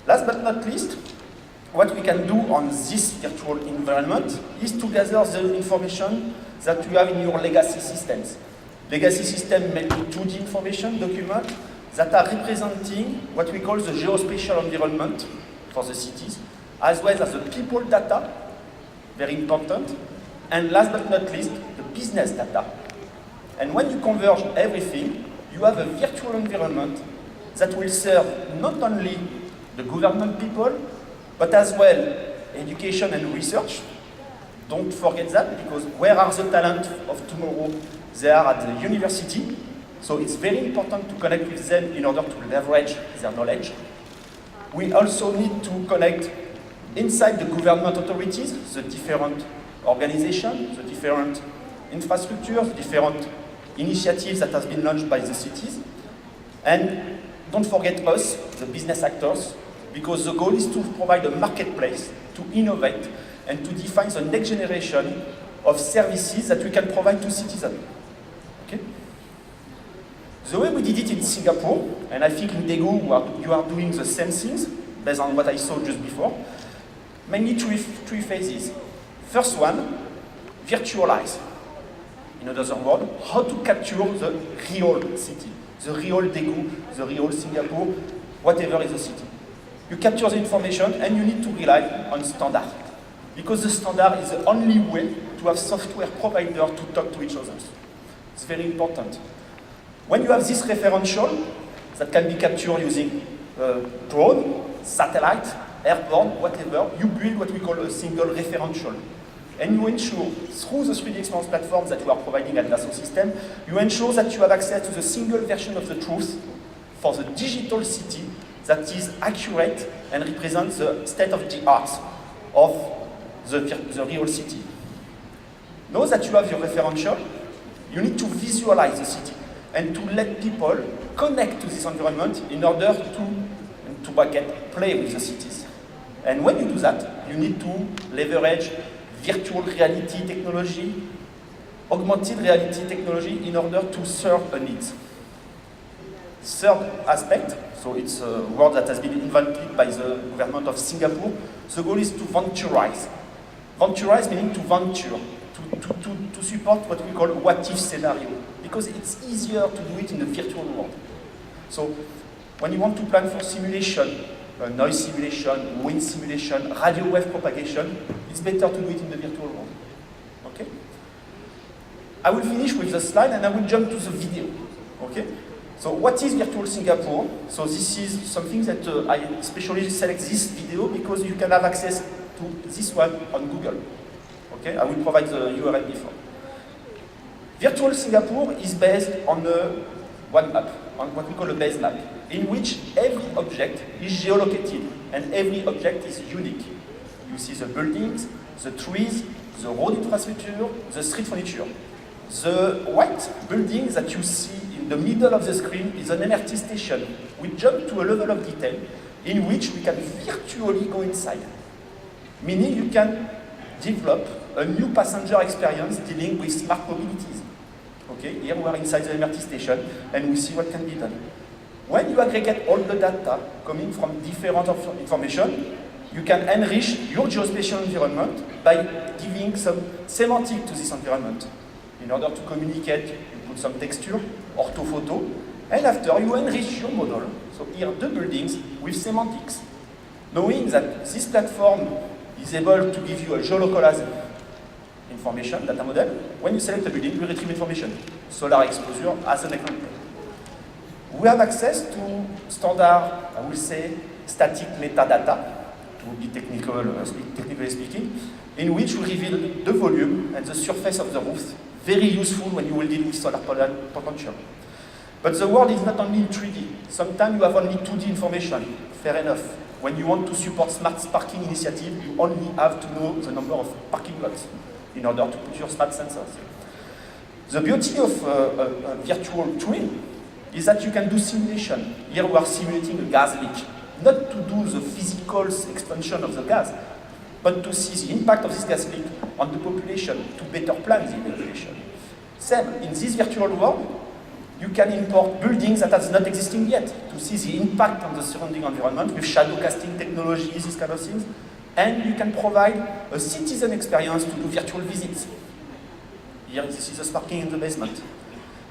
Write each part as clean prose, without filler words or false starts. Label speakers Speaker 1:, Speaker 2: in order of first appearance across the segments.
Speaker 1: Last but not least, what we can do on this virtual environment is to gather the information that you have in your legacy systems. Legacy system may be 2D information document that are representing what we call the geospatial environment for the cities, as well as the people data, very important, and last but not least, the business data. And when you converge everything, you have a virtual environment that will serve not only the government people, but as well education and research. Don't forget that, because where are the talent of tomorrow? They are at the university, so it's very important to connect with them in order to leverage their knowledge. We also need to connect inside the government authorities, the different organizations, the different infrastructures, the different initiatives that has been launched by the cities. And don't forget us, the business actors, because the goal is to provide a marketplace to innovate and to define the next generation of services that we can provide to citizens. Okay? The way we did it in Singapore, and I think in Daegu you are doing the same things, based on what I saw just before, mainly three phases. First one, virtualize. In other words, how to capture the real city, the real Daegu, the real Singapore, whatever is the city. You capture the information and you need to rely on standard. Because the standard is the only way to have software providers to talk to each other. It's very important. When you have this referential that can be captured using drone, satellite, airborne, whatever, you build what we call a single referential. And you ensure, through the 3D Experience platform that you are providing at Dassault System, you ensure that you have access to the single version of the truth for the digital city that is accurate and represents the state of the art of the real city. Now that you have your referential, you need to visualize the city and to let people connect to this environment in order to play with the cities. And when you do that, you need to leverage virtual reality technology, augmented reality technology in order to serve a need. Third aspect, so it's a word that has been invented by the government of Singapore, the goal is to venturize. Venturize meaning to venture, to support what we call a what-if scenario, because it's easier to do it in the virtual world. So when you want to plan for simulation, noise simulation, wind simulation, radio wave propagation, it's better to do it in the virtual world. Okay? I will finish with the slide and I will jump to the video. Okay? So what is Virtual Singapore? So this is something that I especially select this video because you can have access to this one on Google. Okay? I will provide the URL before. Virtual Singapore is based on one map, on what we call a base map, in which every object is geolocated and every object is unique. You see the buildings, the trees, the road infrastructure, the street furniture. The white building that you see in the middle of the screen is an MRT station. We jump to a level of detail in which we can virtually go inside, meaning you can develop a new passenger experience dealing with smart mobilities. Okay, here we are inside the MRT station and we see what can be done. When you aggregate all the data coming from different information, you can enrich your geospatial environment by giving some semantic to this environment. In order to communicate, you put some texture, orthophoto, and after you enrich your model. So here the buildings with semantics. Knowing that this platform is able to give you a geolocalized information, data model, when you select a building, you retrieve information. Solar exposure as an example. We have access to standard, I will say, static metadata, to be technically speaking, in which we reveal the volume and the surface of the roof. Very useful when you will deal with solar potential. But the world is not only in 3D. Sometimes you have only 2D information. Fair enough. When you want to support smart parking initiative, you only have to know the number of parking lots in order to put your smart sensors. The beauty of a virtual twin is that you can do simulation. Here we are simulating a gas leak. Not to do the physical expansion of the gas, but to see the impact of this gas leak on the population, to better plan the population. Same, in this virtual world, you can import buildings that are not existing yet to see the impact on the surrounding environment with shadow casting technologies, these kind of things. And you can provide a citizen experience to do virtual visits. Here, this is a sparking in the basement.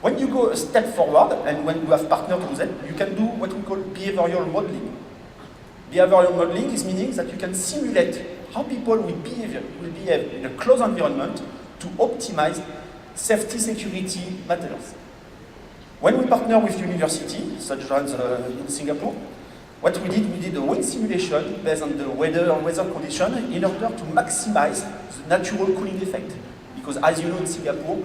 Speaker 1: When you go a step forward, and when you have partners to do that, you can do what we call behavioral modeling. Behavioral modeling is meaning that you can simulate how people will behave in a closed environment to optimize safety, security matters. When we partner with university, such as in Singapore, what we did a wind simulation based on the weather condition in order to maximize the natural cooling effect. Because as you know in Singapore,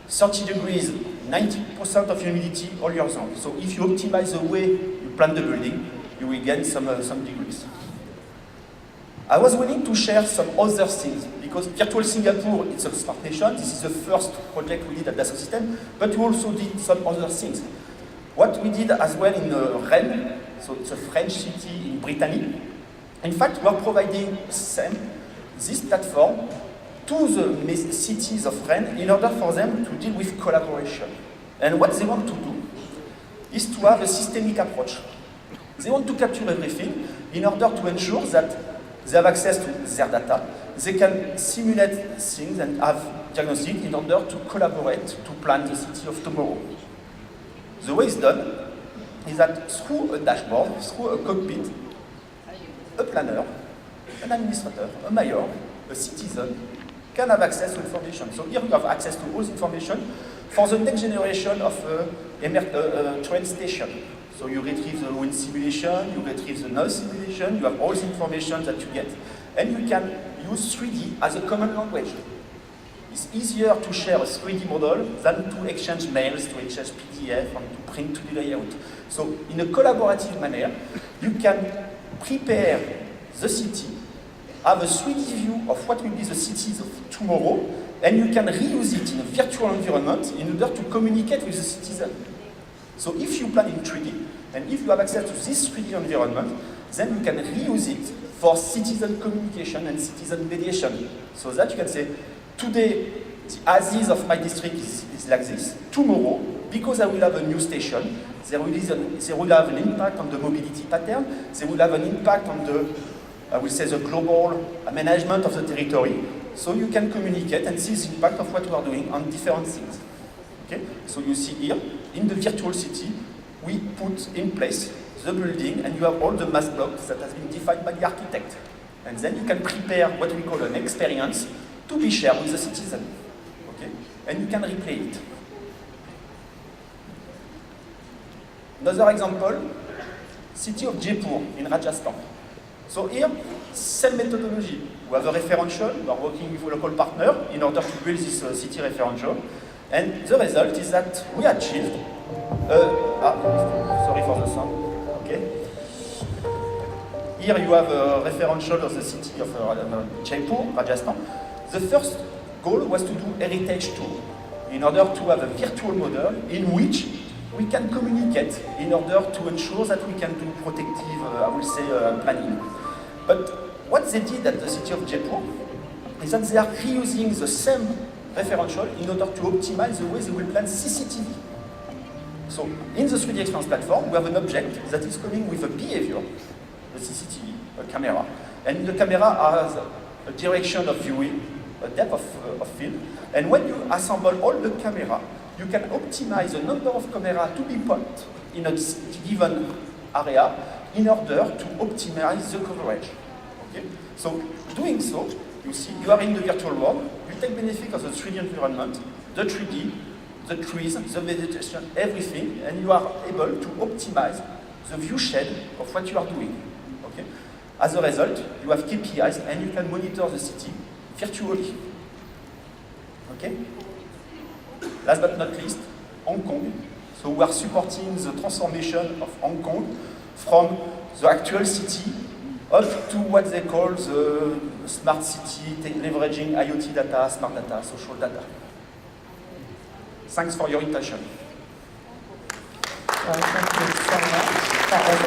Speaker 1: 30 degrees, 90% of humidity all year round. So if you optimize the way you plan the building, you will gain some degrees. I was willing to share some other things, because Virtual Singapore, it's a smart nation. This is the first project we did at Dassault Systèmes, but we also did some other things. What we did as well in Rennes, so it's a French city in Brittany. In fact, we are providing this platform to the cities of Rennes in order for them to deal with collaboration. And what they want to do is to have a systemic approach. They want to capture everything in order to ensure that they have access to their data. They can simulate things and have diagnostic in order to collaborate to plan the city of tomorrow. The way it's done is that through a dashboard, through a cockpit, a planner, an administrator, a mayor, a citizen can have access to information. So here you have access to all the information for the next generation of train station. So you retrieve the wind simulation, you retrieve the noise simulation, you have all the information that you get, and you can use 3D as a common language. It's easier to share a 3D model than to exchange mails, to exchange PDF, and to print to the layout. So in a collaborative manner, you can prepare the city, have a 3D view of what will be the cities of tomorrow, and you can reuse it in a virtual environment in order to communicate with the citizen. So if you plan in 3D, and if you have access to this 3D environment, then you can reuse it for citizen communication and citizen mediation. So that you can say, today, the as-is of my district is like this. Tomorrow, because I will have a new station, they will have an impact on the mobility pattern, they will have an impact on the, I will say, the global management of the territory. So you can communicate and see the impact of what we are doing on different things. Okay? So you see here, in the virtual city, we put in place the building, and you have all the mass blocks that has been defined by the architect. And then you can prepare what we call an experience to be shared with the citizen. Okay? And you can replay it. Another example, city of Jaipur in Rajasthan. So here, same methodology. We have a referential, we are working with a local partner in order to build this city referential. And the result is that we achieved, sorry for the sound, okay. Here you have a referential of the city of Jaipur, Rajasthan. The first goal was to do heritage tour in order to have a virtual model in which we can communicate in order to ensure that we can do protective, I will say, planning. But what they did at the city of Jaipur is that they are reusing the same referential in order to optimize the way they will plan CCTV. So in the 3D Experience platform, we have an object that is coming with a behavior, a CCTV, a camera. And the camera has a direction of viewing, a depth of field. And when you assemble all the camera, you can optimize the number of cameras to be put in a given area in order to optimize the coverage. Okay? So doing so, you see, you are in the virtual world, you take benefit of the 3D environment, the 3D, the trees, the vegetation, everything, and you are able to optimize the view shed of what you are doing. Okay? As a result, you have KPIs and you can monitor the city virtually. Okay? Last but not least, Hong Kong. So we are supporting the transformation of Hong Kong from the actual city up to what they call the smart city, leveraging IoT data, smart data, social data. Thanks for your attention.
Speaker 2: Well, thank you so much. That was